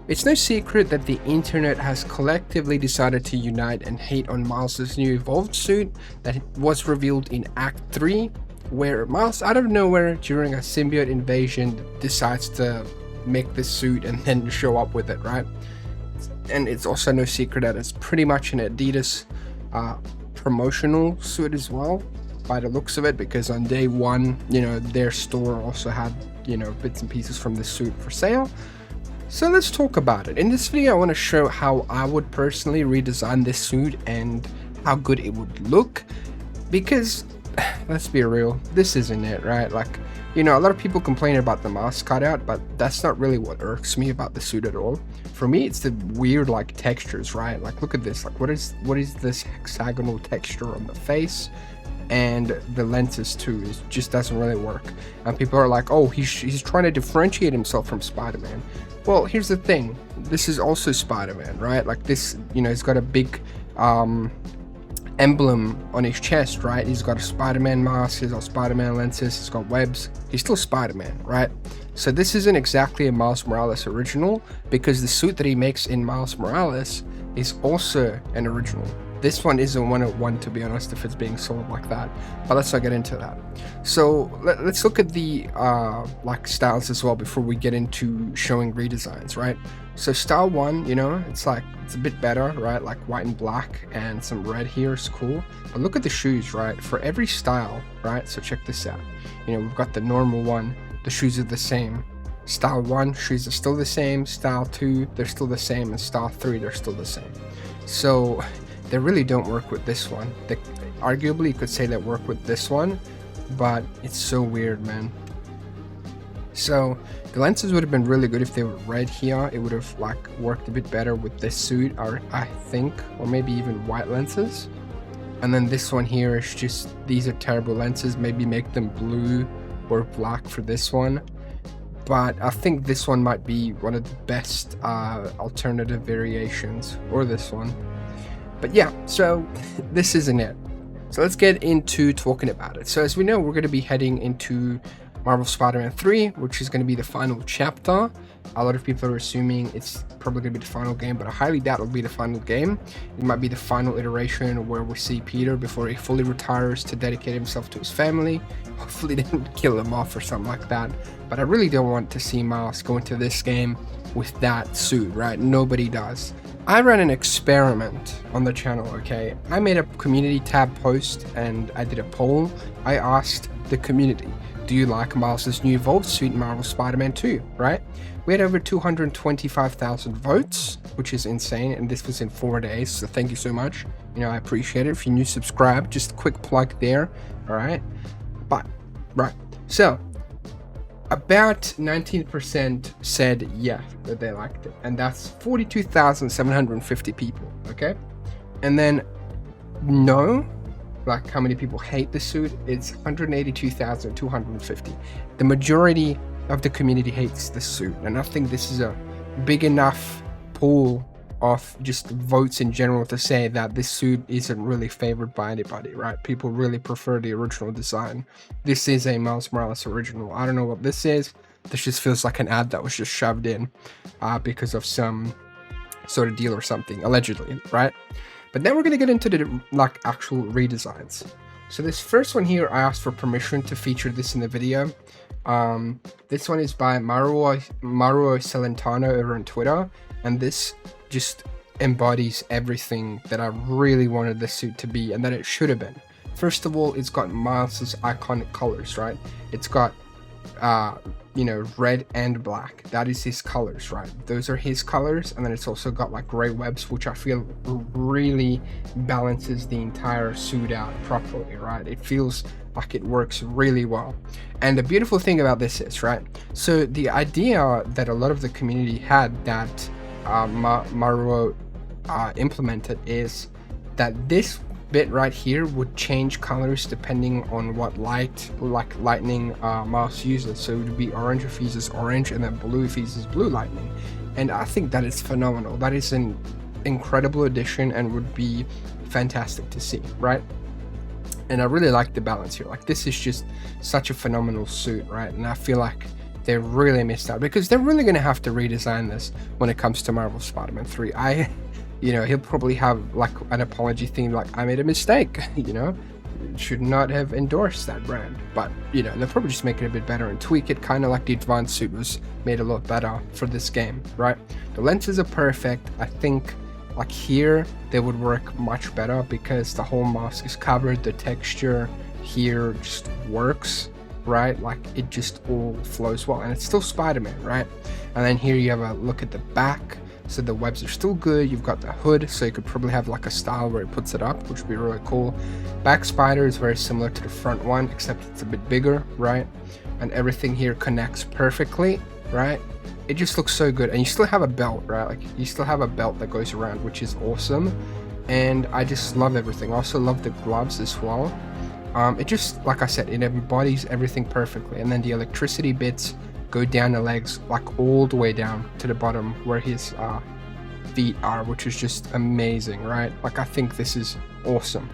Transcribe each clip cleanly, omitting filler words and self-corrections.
It's no secret that the internet has collectively decided to unite and hate on Miles' new evolved suit that was revealed in Act 3, where Miles out of nowhere during a symbiote invasion decides to make this suit and then show up with it, right? And it's also no secret that it's pretty much an Adidas promotional suit as well, by the looks of it, because on day one, their store also had, bits and pieces from the suit for sale. So let's talk about it. In this video, I want to show how I would personally redesign this suit and how good it would look, because let's be real, this isn't it, right? Like, a lot of people complain about the mask cutout, but that's not really what irks me about the suit at all. For me, it's the weird textures, right? Like, look at this. Like, what is this hexagonal texture on the face? And the lenses too, it just doesn't really work. And people are like, oh, he's trying to differentiate himself from Spider-Man. Well, here's the thing, this is also Spider-Man, right? Like this, he's got a big emblem on his chest, right? He's got a Spider-Man mask, he's got Spider-Man lenses, he's got webs, he's still Spider-Man, right? So this isn't exactly a Miles Morales original, because the suit that he makes in Miles Morales is also an original. This one isn't one-on-one, to be honest, if it's being sold like that, but let's not get into that. So let's look at the styles as well before we get into showing redesigns, right? So style 1, it's a bit better, right? Like white and black and some red here is cool. But look at the shoes, right? For every style, right? So check this out. We've got the normal one, the shoes are the same. Style 1, shoes are still the same. Style 2, they're still the same. And style 3, they're still the same. So they really don't work with this one. Arguably, you could say they work with this one, but it's so weird, man. So the lenses would have been really good if they were red here. It would have worked a bit better with this suit, or I think, or maybe even white lenses. And then this one here is just, these are terrible lenses. Maybe make them blue or black for this one. But I think this one might be one of the best alternative variations, or this one. But yeah, so this isn't it. So let's get into talking about it. So as we know, we're going to be heading into Marvel Spider-Man 3, which is going to be the final chapter. A lot of people are assuming it's probably going to be the final game, but I highly doubt it'll be the final game. It might be the final iteration where we see Peter before he fully retires to dedicate himself to his family. Hopefully they don't kill him off or something like that. But I really don't want to see Miles go into this game with that suit, right? Nobody does. I ran an experiment on the channel, okay? I made a community tab post and I did a poll. I asked the community, do you like Miles' new evolved suit in Marvel Spider-Man 2, right? We had over 225,000 votes, which is insane, and this was in 4 days, so thank you so much. I appreciate it. If you're new, subscribe. Just a quick plug there, all right? So about 19% said yeah, that they liked it, and that's 42,750 people, okay? And then no, how many people hate the suit, it's 182,250. The majority of the community hates the suit, and I think this is a big enough pool of just votes in general to say that this suit isn't really favored by anybody, right? People really prefer the original design. This is a Miles Morales original. I don't know what this is. This just feels like an ad that was just shoved in because of some sort of deal or something, allegedly, right? But then we're going to get into the actual redesigns. So this first one here, I asked for permission to feature this in the video. This one is by Maruo Celentano over on Twitter, and this just embodies everything that I really wanted this suit to be and that it should have been. First of all, it's got Miles's iconic colors, right? It's got red and black. That is his colors, right? Those are his colors. And then it's also got gray webs, which I feel really balances the entire suit out properly, right? It feels like it works really well. And the beautiful thing about this is, right, so the idea that a lot of the community had that Maruo implemented is that this bit right here would change colors depending on what lightning Miles uses. So it would be orange if he uses orange, and then blue if he uses blue lightning. And I think that is phenomenal. That is an incredible addition and would be fantastic to see, right? And I really like the balance here. This is just such a phenomenal suit, right? And I feel like they really missed out, because they're really going to have to redesign this when it comes to Marvel Spider-Man 3. He'll probably have like an apology thing, like, I made a mistake, should not have endorsed that brand. But they'll probably just make it a bit better and tweak it, kind of like the advanced suit was made a lot better for this game, right? The lenses are perfect. I think like here they would work much better because the whole mask is covered. The texture here just works, right? Like it just all flows well, and it's still Spider-Man, right? And then here you have a look at the back. So the webs are still good. You've got the hood, so you could probably have like a style where it puts it up, which would be really cool. Back spider is very similar to the front one, except it's a bit bigger, right? And everything here connects perfectly, right? It just looks so good. And you still have a belt, right? Like you still have a belt that goes around, which is awesome. And I just love everything. I also love the gloves as well. It just, like I said, it embodies everything perfectly. And then the electricity bits go down the legs, like all the way down to the bottom where his feet are, which is just amazing, right? Like I think this is awesome.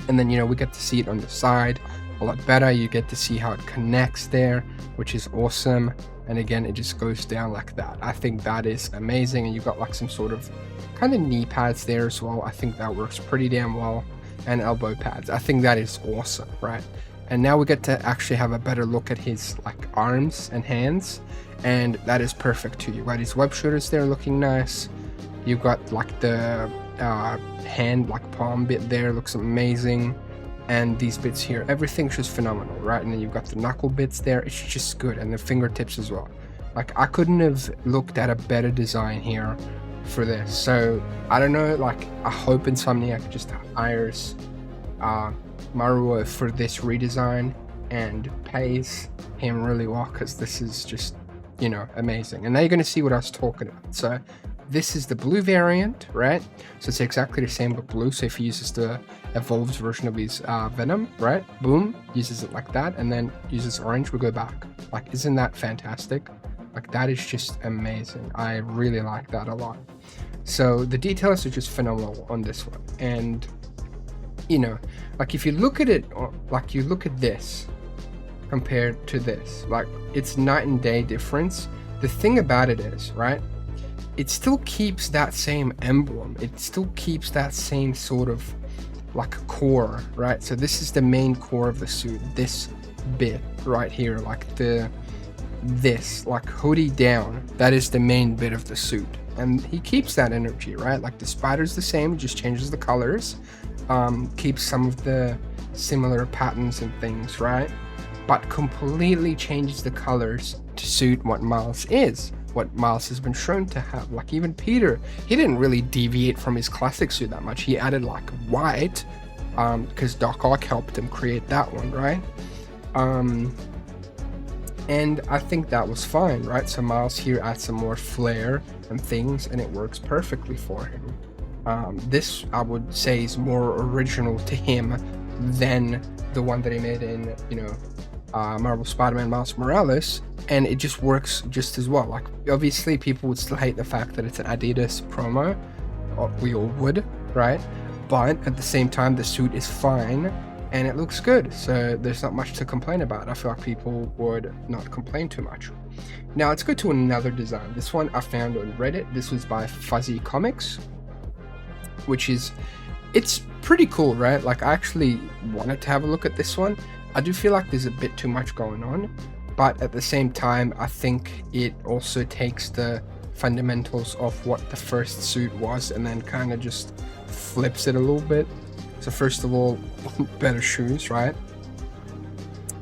And then we get to see it on the side a lot better. You get to see how it connects there, which is awesome. And again, it just goes down like that. I think that is amazing. And you've got like some sort of kind of knee pads there as well. I think that works pretty damn well. And elbow pads. I think that is awesome, right? And now we get to actually have a better look at his like arms and hands, and that is perfect too. You've got his web shooters there looking nice. You've got like the hand, like palm bit there, looks amazing. And these bits here, everything's just phenomenal, right? And then you've got the knuckle bits there, it's just good. And the fingertips as well. Like I couldn't have looked at a better design here for this. So I don't know, like I hope Insomniac just hires Maruo for this redesign and pays him really well, because this is just amazing. And now you're going to see what I was talking about. So this is the blue variant, right? So it's exactly the same but blue. So if he uses the evolved version of his Venom, right, boom, uses it like that, and then uses orange, we go back. Like, isn't that fantastic? Like that is just amazing. I really like that a lot. So the details are just phenomenal on this one. And like if you look at it, like you look at this compared to this, like it's night and day difference. The thing about it is, right, it still keeps that same emblem. It still keeps that same sort of like core, right? So this is the main core of the suit, this bit right here, like this like hoodie down, that is the main bit of the suit. And he keeps that energy, right? Like the spider's the same, just changes the colors. Keeps some of the similar patterns and things, right? But completely changes the colors to suit what Miles is, what Miles has been shown to have. Like even Peter, he didn't really deviate from his classic suit that much. He added like white, because Doc Ock helped him create that one, right? And I think that was fine, right? So Miles here adds some more flair and things, and it works perfectly for him. This I would say is more original to him than the one that he made in Marvel Spider-Man Miles Morales, and it just works just as well. Like obviously people would still hate the fact that it's an Adidas promo, we all would, right? But at the same time the suit is fine and it looks good, so there's not much to complain about. I feel like people would not complain too much. Now let's go to another design. This one I found on Reddit. This was by Fuzzy Comics, which is, it's pretty cool, right? Like I actually wanted to have a look at this one. I do feel like there's a bit too much going on, but at the same time I think it also takes the fundamentals of what the first suit was and then kind of just flips it a little bit. So first of all, better shoes, right?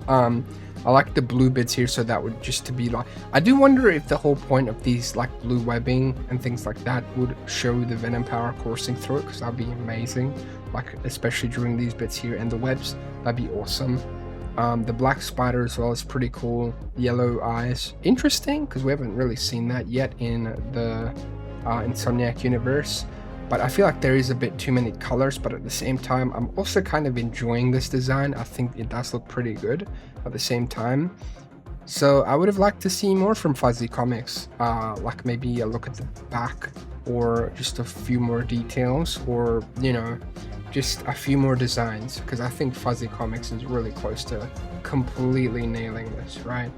I like the blue bits here, so that would just to be like, I do wonder if the whole point of these like blue webbing and things like that would show the Venom power coursing through it, because that'd be amazing, like especially during these bits here. And the webs, that'd be awesome. The black spider as well is pretty cool. Yellow eyes, interesting, because we haven't really seen that yet in the Insomniac universe. But I feel like there is a bit too many colors, but at the same time, I'm also kind of enjoying this design. I think it does look pretty good at the same time. So I would have liked to see more from Fuzzy Comics, like maybe a look at the back, or just a few more details, or, just a few more designs, because I think Fuzzy Comics is really close to completely nailing this, right?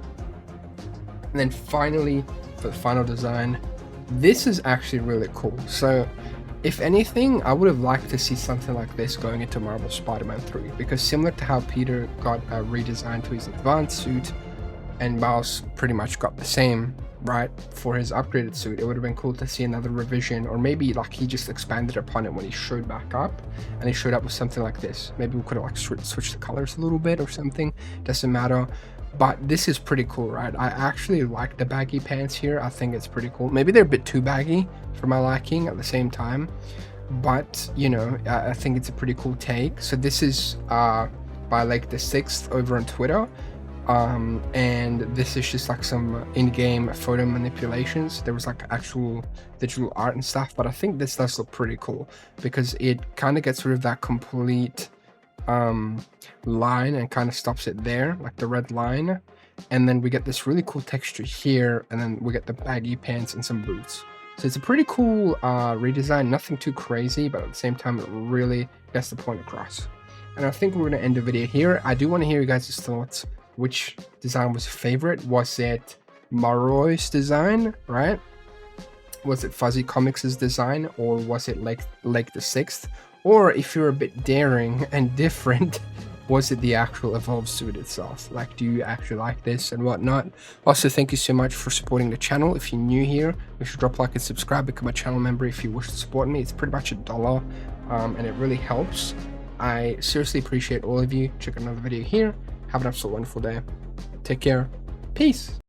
And then finally, for the final design, this is actually really cool. So if anything, I would have liked to see something like this going into Marvel Spider-Man 3, because similar to how Peter got a redesign to his advanced suit and Miles pretty much got the same, right, for his upgraded suit, it would have been cool to see another revision, or maybe like he just expanded upon it when he showed back up and he showed up with something like this. Maybe we could have like switched the colors a little bit or something, doesn't matter. But this is pretty cool, right? I actually like the baggy pants here. I think it's pretty cool. Maybe they're a bit too baggy for my liking at the same time, but you know, I think it's a pretty cool take. So this is by like the 6th over on Twitter, and this is just like some in-game photo manipulations. There was like actual digital art and stuff, but I think this does look pretty cool because it kind of gets rid of that complete line and kind of stops it there, like the red line, and then we get this really cool texture here, and then we get the baggy pants and some boots. So it's a pretty cool redesign, nothing too crazy, but at the same time it really gets the point across. And I think we're going to end the video here. I do want to hear you guys' thoughts. Which design was your favorite? Was it Maroy's design, right? Was it Fuzzy Comics' design, or was it like the 6th? Or if you're a bit daring and different, was it the actual Evolve suit itself? Like, do you actually like this and whatnot? Also, thank you so much for supporting the channel. If you're new here, make sure to drop a like and subscribe, become a channel member if you wish to support me. It's pretty much $1, and it really helps. I seriously appreciate all of you. Check out another video here. Have an absolute wonderful day. Take care. Peace.